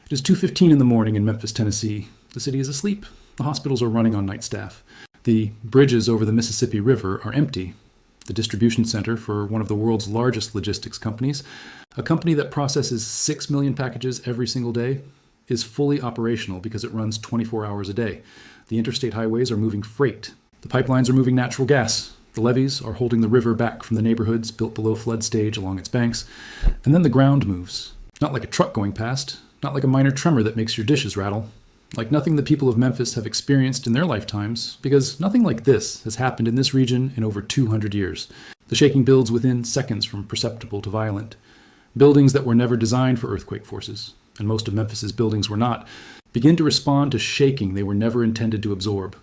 It is 2:15 in the morning in Memphis, Tennessee. The city is asleep. The hospitals are running on night staff. The bridges over the Mississippi River are empty. The distribution center for one of the world's largest logistics companies, a company that processes 6 million packages every single day, is fully operational because it runs 24 hours a day. The interstate highways are moving freight. The pipelines are moving natural gas. The levees are holding the river back from the neighborhoods built below flood stage along its banks. And then the ground moves. Not like a truck going past, not like a minor tremor that makes your dishes rattle. Like nothing the people of Memphis have experienced in their lifetimes, because nothing like this has happened in this region in over 200 years. The shaking builds within seconds from perceptible to violent. Buildings that were never designed for earthquake forces, and most of Memphis's buildings were not, begin to respond to shaking they were never intended to absorb.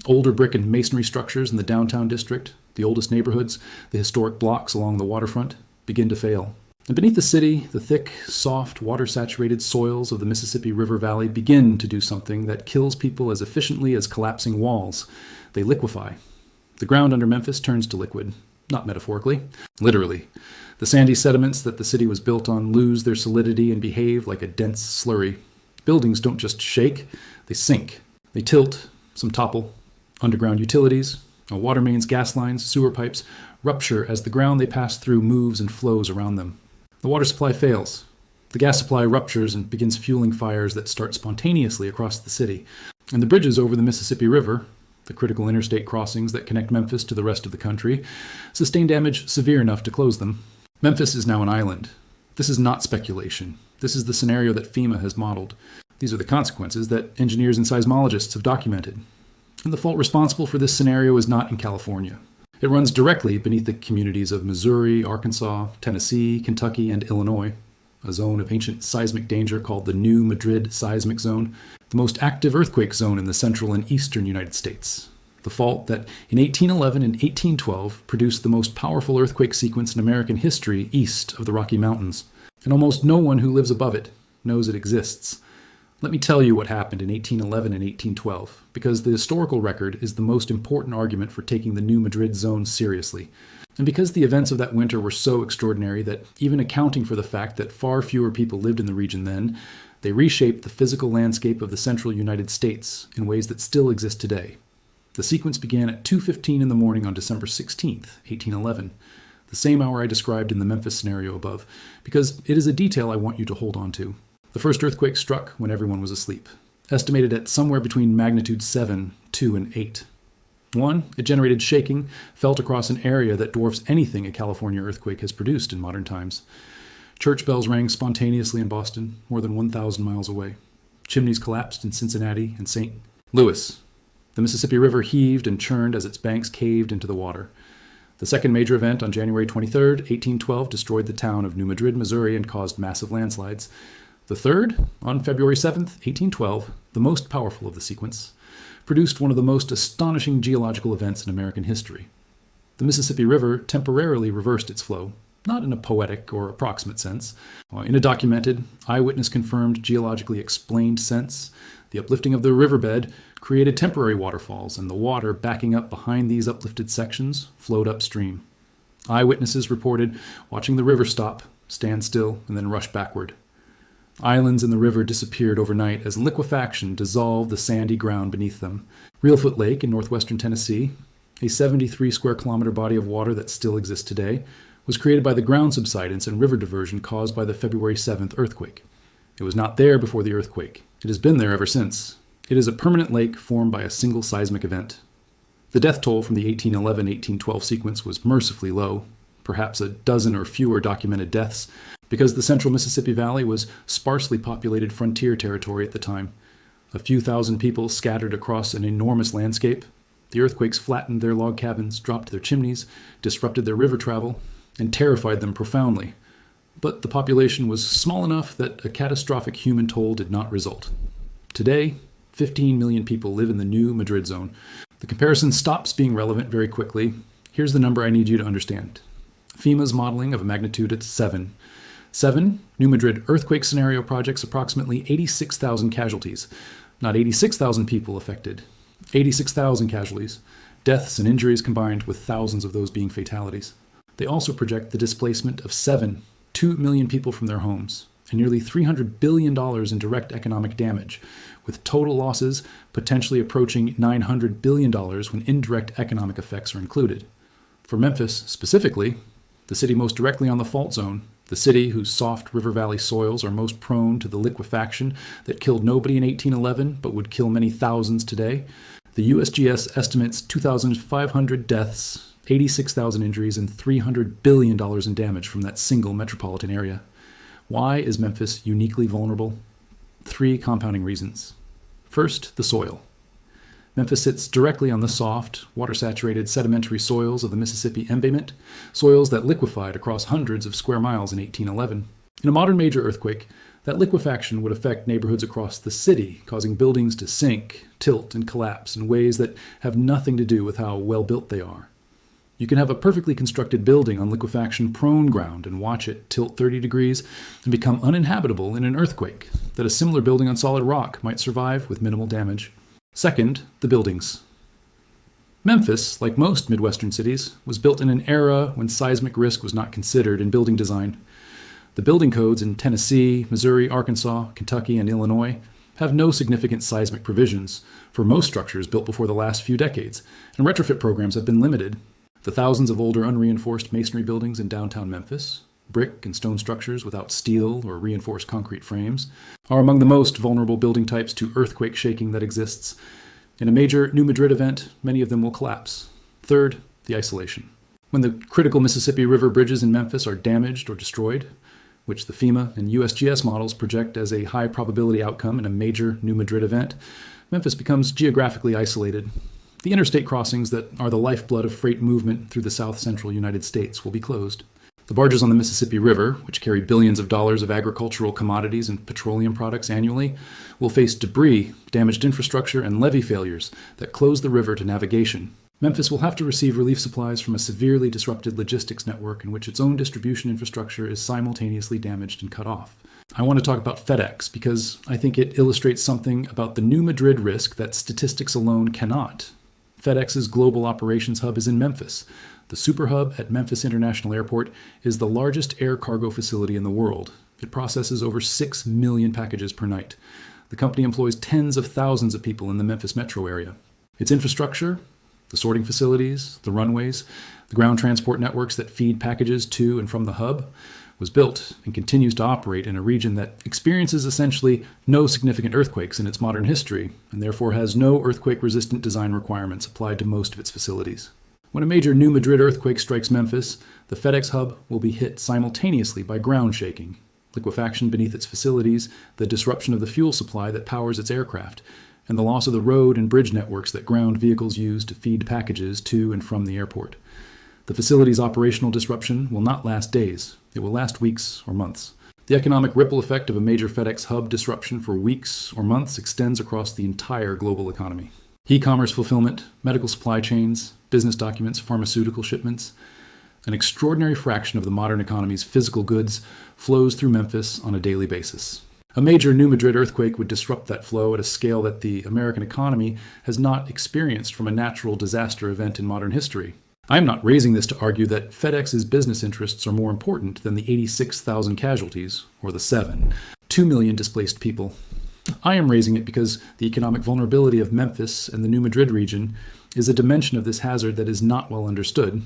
Older brick and masonry structures in the downtown district, the oldest neighborhoods, the historic blocks along the waterfront, begin to fail. And beneath the city, the thick, soft, water-saturated soils of the Mississippi River Valley begin to do something that kills people as efficiently as collapsing walls. They liquefy. The ground under Memphis turns to liquid, not metaphorically, literally. The sandy sediments that the city was built on lose their solidity and behave like a dense slurry. Buildings don't just shake, they sink. They tilt, some topple. Underground utilities, water mains, gas lines, sewer pipes, rupture as the ground they pass through moves and flows around them. The water supply fails. The gas supply ruptures and begins fueling fires that start spontaneously across the city. And the bridges over the Mississippi River, the critical interstate crossings that connect Memphis to the rest of the country, sustain damage severe enough to close them. Memphis is now an island. This is not speculation. This is the scenario that FEMA has modeled. These are the consequences that engineers and seismologists have documented. And the fault responsible for this scenario is not in California. It runs directly beneath the communities of Missouri, Arkansas, Tennessee, Kentucky, and Illinois, a zone of ancient seismic danger called the new Madrid Seismic Zone, the most active earthquake zone in the central and eastern United States. The fault that in 1811 and 1812 produced the most powerful earthquake sequence in American history east of the Rocky Mountains. And almost no one who lives above it knows it exists. Let me tell you what happened in 1811 and 1812, because the historical record is the most important argument for taking the new Madrid zone seriously. And because the events of that winter were so extraordinary that, even accounting for the fact that far fewer people lived in the region then, they reshaped the physical landscape of the central United States in ways that still exist today. The sequence began at 2:15 in the morning on December 16th, 1811, the same hour I described in the Memphis scenario above, because it is a detail I want you to hold on to. The first earthquake struck when everyone was asleep, estimated at somewhere between magnitude 7, 2, and 8. 1, it generated shaking felt across an area that dwarfs anything a California earthquake has produced in modern times. Church bells rang spontaneously in Boston, more than 1,000 miles away. Chimneys collapsed in Cincinnati and St. Louis. The Mississippi River heaved and churned as its banks caved into the water. The second major event on January 23, 1812, destroyed the town of New Madrid, Missouri, and caused massive landslides. The third, on February 7th, 1812, the most powerful of the sequence, produced one of the most astonishing geological events in American history. The Mississippi River temporarily reversed its flow, not in a poetic or approximate sense. In a documented, eyewitness-confirmed, geologically explained sense, the uplifting of the riverbed created temporary waterfalls, and the water backing up behind these uplifted sections flowed upstream. Eyewitnesses reported watching the river stop, stand still, and then rush backward. Islands in the river disappeared overnight as liquefaction dissolved the sandy ground beneath them. Reelfoot Lake in northwestern Tennessee, a 73 square kilometer body of water that still exists today, was created by the ground subsidence and river diversion caused by the February 7th earthquake. It was not there before the earthquake. It has been there ever since. It is a permanent lake formed by a single seismic event. The death toll from the 1811-1812 sequence was mercifully low, perhaps a dozen or fewer documented deaths, because the central Mississippi Valley was sparsely populated frontier territory at the time. A few thousand people scattered across an enormous landscape. The earthquakes flattened their log cabins, dropped their chimneys, disrupted their river travel, and terrified them profoundly. But the population was small enough that a catastrophic human toll did not result. Today, 15 million people live in the new Madrid zone. The comparison stops being relevant very quickly. Here's the number I need you to understand. FEMA's modeling of a magnitude at 7. 7, New Madrid earthquake scenario projects approximately 86,000 casualties. Not 86,000 people affected. 86,000 casualties. Deaths and injuries combined, with thousands of those being fatalities. They also project the displacement of 7, 2 million people from their homes. and nearly $300 billion in direct economic damage, with total losses potentially approaching $900 billion when indirect economic effects are included. For Memphis specifically, the city most directly on the fault zone, the city whose soft river valley soils are most prone to the liquefaction that killed nobody in 1811 but would kill many thousands today, the USGS estimates 2,500 deaths, 86,000 injuries, and $300 billion in damage from that single metropolitan area. Why is Memphis uniquely vulnerable? 3 compounding reasons. First, the soil. Memphis sits directly on the soft, water-saturated sedimentary soils of the Mississippi embayment, soils that liquefied across hundreds of square miles in 1811. In a modern major earthquake, that liquefaction would affect neighborhoods across the city, causing buildings to sink, tilt, and collapse in ways that have nothing to do with how well-built they are. You can have a perfectly constructed building on liquefaction-prone ground and watch it tilt 30 degrees and become uninhabitable in an earthquake that a similar building on solid rock might survive with minimal damage. Second, the buildings. Memphis, like most Midwestern cities, was built in an era when seismic risk was not considered in building design. The building codes in Tennessee, Missouri, Arkansas, Kentucky, and Illinois have no significant seismic provisions for most structures built before the last few decades, and retrofit programs have been limited. The thousands of older unreinforced masonry buildings in downtown Memphis, brick and stone structures without steel or reinforced concrete frames, are among the most vulnerable building types to earthquake shaking that exists. In a major New Madrid event, many of them will collapse. Third, the isolation. When the critical Mississippi River bridges in Memphis are damaged or destroyed, which the FEMA and USGS models project as a high probability outcome in a major New Madrid event, Memphis becomes geographically isolated. The interstate crossings that are the lifeblood of freight movement through the south-central United States will be closed. The barges on the Mississippi River, which carry billions of dollars of agricultural commodities and petroleum products annually, will face debris, damaged infrastructure, and levee failures that close the river to navigation. Memphis will have to receive relief supplies from a severely disrupted logistics network in which its own distribution infrastructure is simultaneously damaged and cut off. I want to talk about FedEx because I think it illustrates something about the New Madrid risk that statistics alone cannot. FedEx's global operations hub is in Memphis. The super hub at Memphis International Airport is the largest air cargo facility in the world. It processes over 6 million packages per night. The company employs tens of thousands of people in the Memphis metro area. Its infrastructure, the sorting facilities, the runways, the ground transport networks that feed packages to and from the hub, was built and continues to operate in a region that experiences essentially no significant earthquakes in its modern history, and therefore has no earthquake-resistant design requirements applied to most of its facilities. When a major New Madrid earthquake strikes Memphis, the FedEx hub will be hit simultaneously by ground shaking, liquefaction beneath its facilities, the disruption of the fuel supply that powers its aircraft, and the loss of the road and bridge networks that ground vehicles use to feed packages to and from the airport. The facility's operational disruption will not last days. It will last weeks or months. The economic ripple effect of a major FedEx hub disruption for weeks or months extends across the entire global economy. E-commerce fulfillment, medical supply chains, business documents, pharmaceutical shipments. An extraordinary fraction of the modern economy's physical goods flows through Memphis on a daily basis. A major New Madrid earthquake would disrupt that flow at a scale that the American economy has not experienced from a natural disaster event in modern history. I am not raising this to argue that FedEx's business interests are more important than the 86,000 casualties, or the 2 million displaced people. I am raising it because the economic vulnerability of Memphis and the New Madrid region is a dimension of this hazard that is not well understood,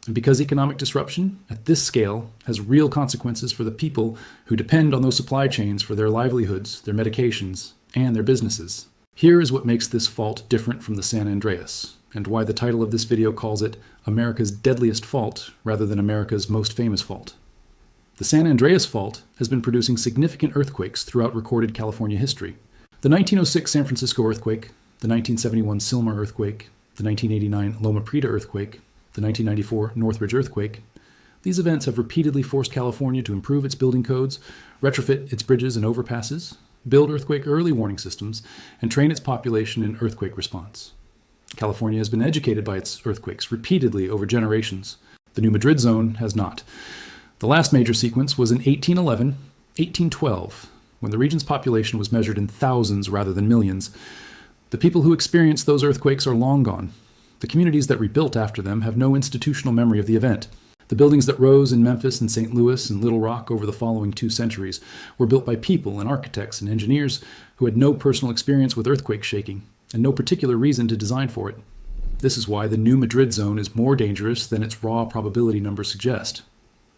and because economic disruption at this scale has real consequences for the people who depend on those supply chains for their livelihoods, their medications, and their businesses. Here is what makes this fault different from the San Andreas, and why the title of this video calls it America's Deadliest Fault rather than America's Most Famous Fault. The San Andreas Fault has been producing significant earthquakes throughout recorded California history. The 1906 San Francisco earthquake, the 1971 Sylmar earthquake, the 1989 Loma Prieta earthquake, the 1994 Northridge earthquake. These events have repeatedly forced California to improve its building codes, retrofit its bridges and overpasses, build earthquake early warning systems, and train its population in earthquake response. California has been educated by its earthquakes repeatedly over generations. The New Madrid Zone has not. The last major sequence was in 1811, 1812, when the region's population was measured in thousands rather than millions. The people who experienced those earthquakes are long gone. The communities that rebuilt after them have no institutional memory of the event. The buildings that rose in Memphis and St. Louis and Little Rock over the following 2 centuries were built by people and architects and engineers who had no personal experience with earthquake shaking and no particular reason to design for it. This is why the new Madrid zone is more dangerous than its raw probability numbers suggest.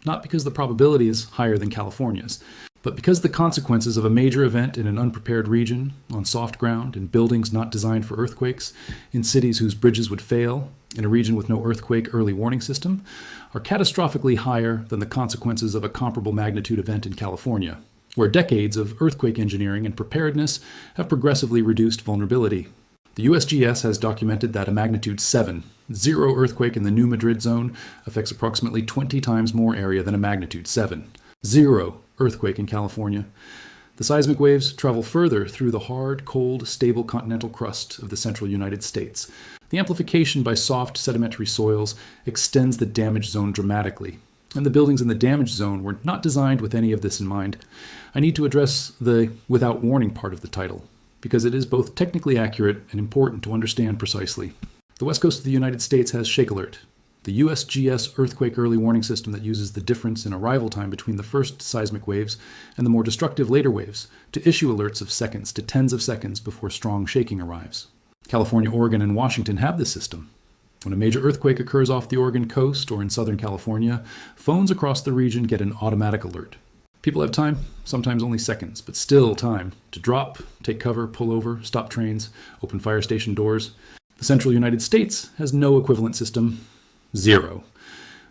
Not because the probability is higher than California's, but because the consequences of a major event in an unprepared region, on soft ground, in buildings not designed for earthquakes, in cities whose bridges would fail, in a region with no earthquake early warning system, are catastrophically higher than the consequences of a comparable magnitude event in California, where decades of earthquake engineering and preparedness have progressively reduced vulnerability. The USGS has documented that a magnitude 7, 0 earthquake in the new Madrid zone affects approximately 20 times more area than a magnitude 7, 0 earthquake in California. The seismic waves travel further through the hard, cold, stable continental crust of the central United States. The amplification by soft sedimentary soils extends the damage zone dramatically, and the buildings in the damage zone were not designed with any of this in mind. I need to address the without warning part of the title, because it is both technically accurate and important to understand precisely. The west coast of the United States has Shake Alert, the USGS earthquake early warning system that uses the difference in arrival time between the first seismic waves and the more destructive later waves to issue alerts of seconds to tens of seconds before strong shaking arrives. California, Oregon, and Washington have this system. When a major earthquake occurs off the Oregon coast or in Southern California, phones across the region get an automatic alert. People have time, sometimes only seconds, but still time, to drop, take cover, pull over, stop trains, open fire station doors. The central United States has no equivalent system. 0.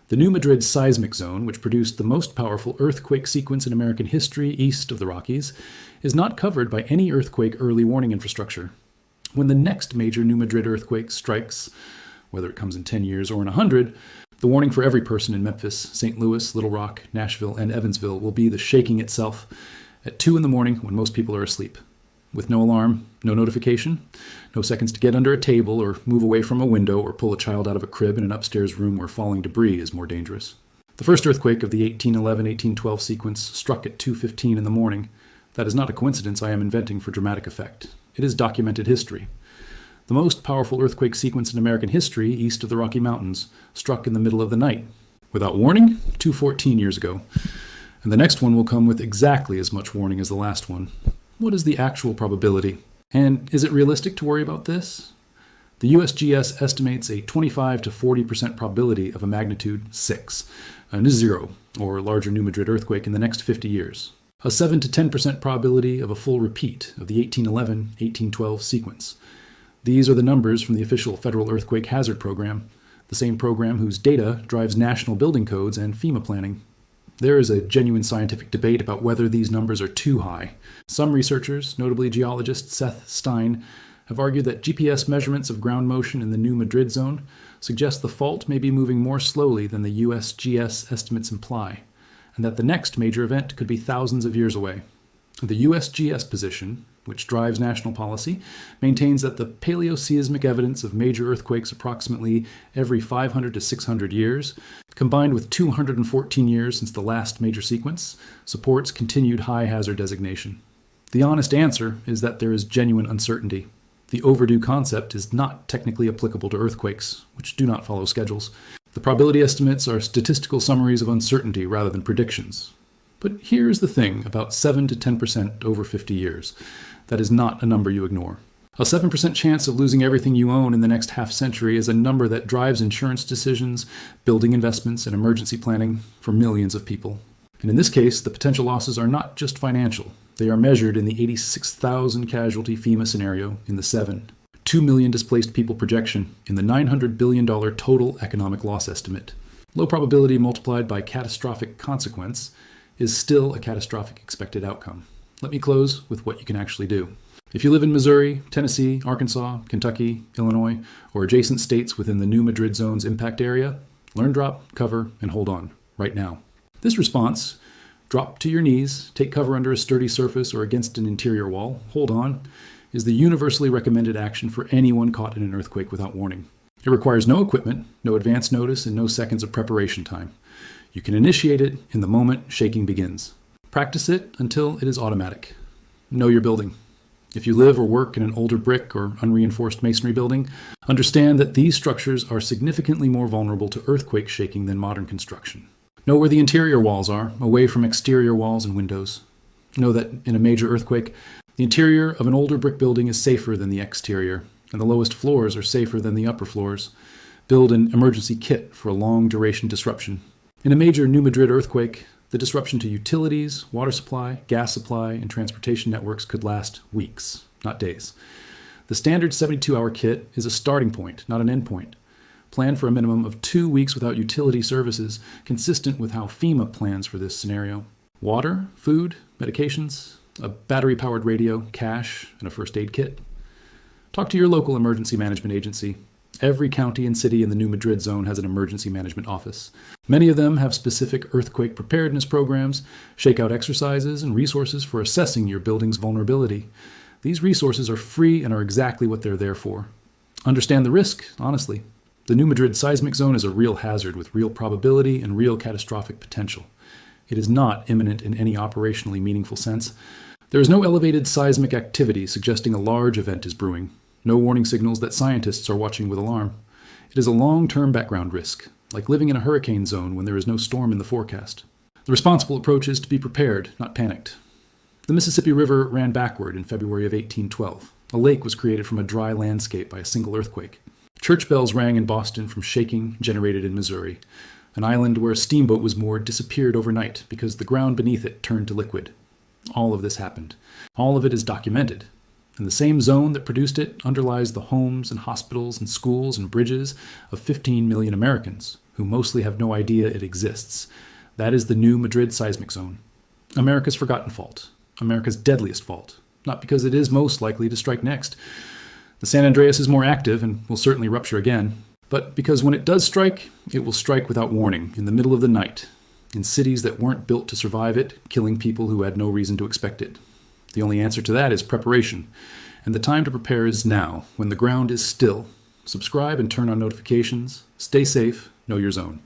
The new Madrid Seismic Zone, which produced the most powerful earthquake sequence in American history east of the Rockies, is not covered by any earthquake early warning infrastructure. When the next major New Madrid earthquake strikes, whether it comes in 10 years or in 100, the warning for every person in Memphis, St. Louis, Little Rock, Nashville, and Evansville will be the shaking itself at 2 in the morning when most people are asleep. With no alarm, no notification, no seconds to get under a table or move away from a window or pull a child out of a crib in an upstairs room where falling debris is more dangerous. The first earthquake of the 1811-1812 sequence struck at 2:15 in the morning. That is not a coincidence I am inventing for dramatic effect. It is documented history. The most powerful earthquake sequence in American history, east of the Rocky Mountains, struck in the middle of the night. Without warning, 214 years ago. And the next one will come with exactly as much warning as the last one. What is the actual probability? And is it realistic to worry about this? The USGS estimates a 25 to 40% probability of a magnitude 6, a 0, or larger New Madrid earthquake in the next 50 years. A 7 to 10% probability of a full repeat of the 1811-1812 sequence. These are the numbers from the official Federal Earthquake Hazard Program, the same program whose data drives national building codes and FEMA planning. There is a genuine scientific debate about whether these numbers are too high. Some researchers, notably geologist Seth Stein, have argued that GPS measurements of ground motion in the new Madrid zone suggest the fault may be moving more slowly than the USGS estimates imply, and that the next major event could be thousands of years away. The USGS position, which drives national policy, maintains that the paleoseismic evidence of major earthquakes approximately every 500 to 600 years, combined with 214 years since the last major sequence, supports continued high hazard designation. The honest answer is that there is genuine uncertainty. The overdue concept is not technically applicable to earthquakes, which do not follow schedules. The probability estimates are statistical summaries of uncertainty rather than predictions. But here's the thing about 7 to 10% over 50 years. That is not a number you ignore. A 7% chance of losing everything you own in the next half century is a number that drives insurance decisions, building investments, and emergency planning for millions of people. And in this case, the potential losses are not just financial. They are measured in the 86,000 casualty FEMA scenario in the 7, 2 million displaced people projection in the $900 billion total economic loss estimate. Low probability multiplied by catastrophic consequence is still a catastrophic expected outcome. Let me close with what you can actually do. If you live in Missouri, Tennessee, Arkansas, Kentucky, Illinois, or adjacent states within the new Madrid zone's impact area, learn, drop, cover, and hold on, right now. This response, drop to your knees, take cover under a sturdy surface or against an interior wall, hold on, is the universally recommended action for anyone caught in an earthquake without warning. It requires no equipment, no advance notice, and no seconds of preparation time. You can initiate it in the moment shaking begins. Practice it until it is automatic. Know your building. If you live or work in an older brick or unreinforced masonry building, understand that these structures are significantly more vulnerable to earthquake shaking than modern construction. Know where the interior walls are, away from exterior walls and windows. Know that in a major earthquake, the interior of an older brick building is safer than the exterior, and the lowest floors are safer than the upper floors. Build an emergency kit for a long-duration disruption. In a major New Madrid earthquake, the disruption to utilities, water supply, gas supply, and transportation networks could last weeks, not days. The standard 72-hour kit is a starting point, not an end point. Plan for a minimum of 2 weeks without utility services, consistent with how FEMA plans for this scenario. Water, food, medications, a battery-powered radio, cash, and a first aid kit. Talk to your local emergency management agency. Every county and city in the New Madrid Zone has an emergency management office. Many of them have specific earthquake preparedness programs, shakeout exercises, and resources for assessing your building's vulnerability. These resources are free and are exactly what they're there for. Understand the risk, honestly. The New Madrid Seismic Zone is a real hazard with real probability and real catastrophic potential. It is not imminent in any operationally meaningful sense. There is no elevated seismic activity suggesting a large event is brewing. No warning signals that scientists are watching with alarm. It is a long-term background risk, like living in a hurricane zone when there is no storm in the forecast. The responsible approach is to be prepared, not panicked. The Mississippi River ran backward in February of 1812. A lake was created from a dry landscape by a single earthquake. Church bells rang in Boston from shaking generated in Missouri. An island where a steamboat was moored disappeared overnight because the ground beneath it turned to liquid. All of this happened. All of it is documented. And the same zone that produced it underlies the homes and hospitals and schools and bridges of 15 million Americans, who mostly have no idea it exists. That is the New Madrid Seismic Zone. America's forgotten fault. America's deadliest fault. Not because it is most likely to strike next. The San Andreas is more active and will certainly rupture again. But because when it does strike, it will strike without warning, in the middle of the night, in cities that weren't built to survive it, killing people who had no reason to expect it. The only answer to that is preparation. And the time to prepare is now, when the ground is still. Subscribe and turn on notifications. Stay safe. Know your zone.